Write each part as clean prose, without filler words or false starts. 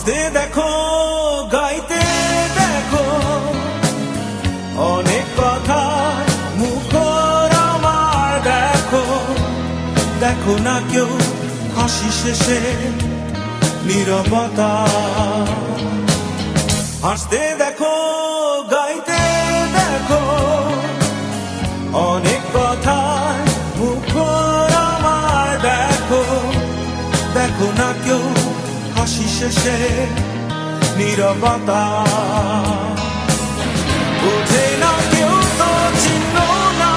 হাসতে দেখো, গাইতে দেখো, অনেক কথা মুখর আমার দেখো, দেখো না কেউ হাসি শেষে নীরবতা। হাসতে দেখো, গাইতে দেখো, অনেক কথা মুখর আমার দেখো, দেখো না কেউ হাসি শেষে নীরবতা। বোঝে না কেউ তো চিহ্ন না,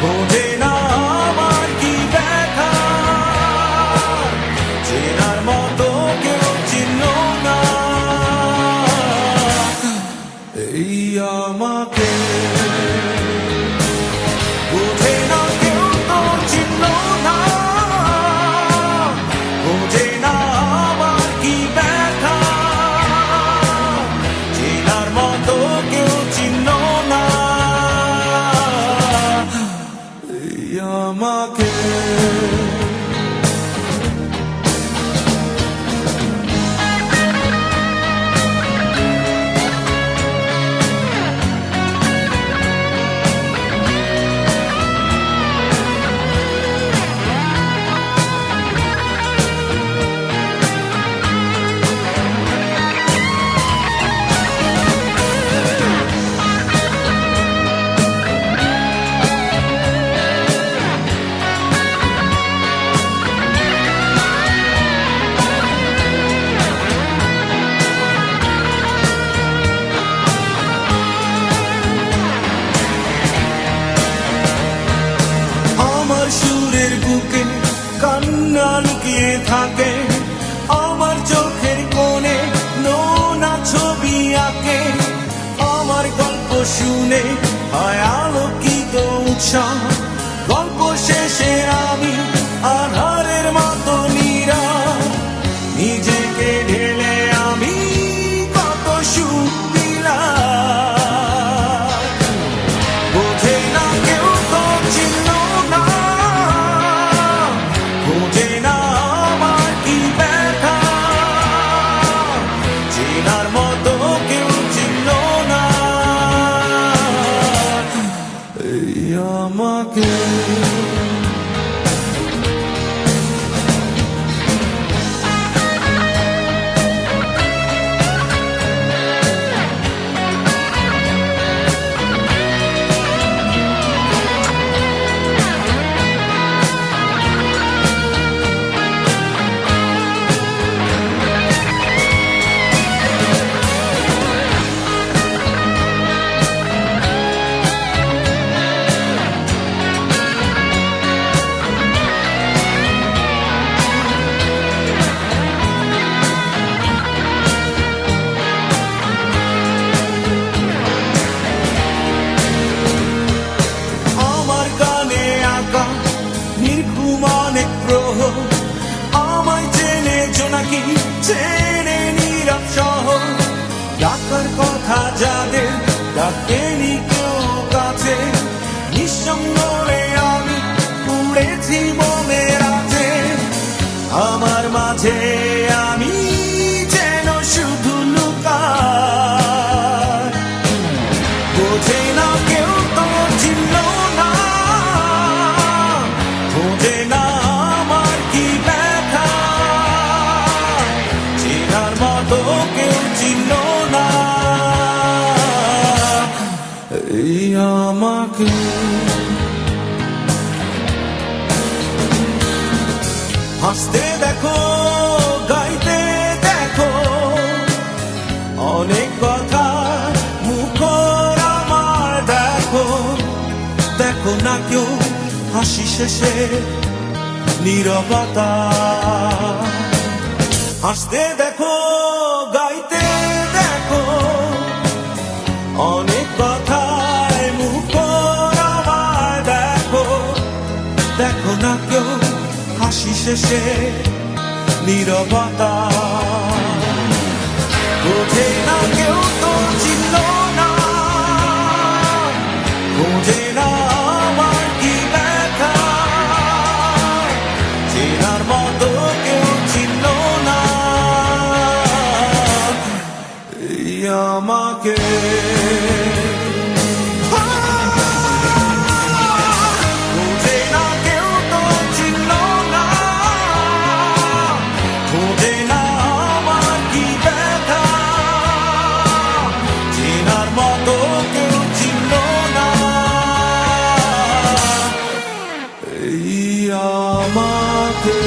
বোঝে না আমার কি ব্যথা, চেনার মতো কেউ চিহ্ন না এই আমাকে। বোঝে না কেউ তো চিহ্ন না, বোঝে না আমার কি ব্যথা, চেনার মতো কেউ চিহ্ন না এই আমাকে। সুরের বুকে কান্না লুকিয়ে থাকে, আমার চোখের কোণে নোনা ছবি আঁকে, আমার গল্প শুনে হয় আলোকিত উৎসাহ, গল্প শেষে আমি আধারের মতো নীরব, নিজেকে ঢেলে আমি কত সুখ দিলাম। বোঝে না কেউ তো চিহ্ন না, বোঝে না আমার কি ব্যথা, চেনার মতো কেউ চিহ্ন না এই আমাকে। অনেক গ্রহ আমায় চেনে জোনাকি, চেনে নীরব শহর, ডাকার কথা যাদের ডাকেনি কেউ কাছে, নিঃসঙ্গে আমি উড়েছি মনের আছে, আমার মাঝে আমি যেন শুধু লুকাই। বোঝে না কেউ তো চিহ্ন না, বোঝে না আমার কি ব্যথা, চেনার মতো কেউ চিহ্ন না এই আমাকে। হাসতে দেখো, গাইতে দেখো, অনেক কথা মুখর আমার দেখো, দেখো না কেউ হাসি শেষে নীরবতা। হাসতে দেখো, গাইতে দেখো, অনেক কথায় মুখর আমার দেখো, দেখো না কেউ হাসি শেষে নীরবতা। বোঝে না কেউ তো চিহ্ন না, বোঝে না আমার কি ব্যথা, চেনার মতো কেউ চিহ্ন না। আমাকে বোঝে না কেউ তো চিনল না, বোঝে না আমার কি ব্যথা, চেনার মতো কেউ চিনল না এই আমাকে।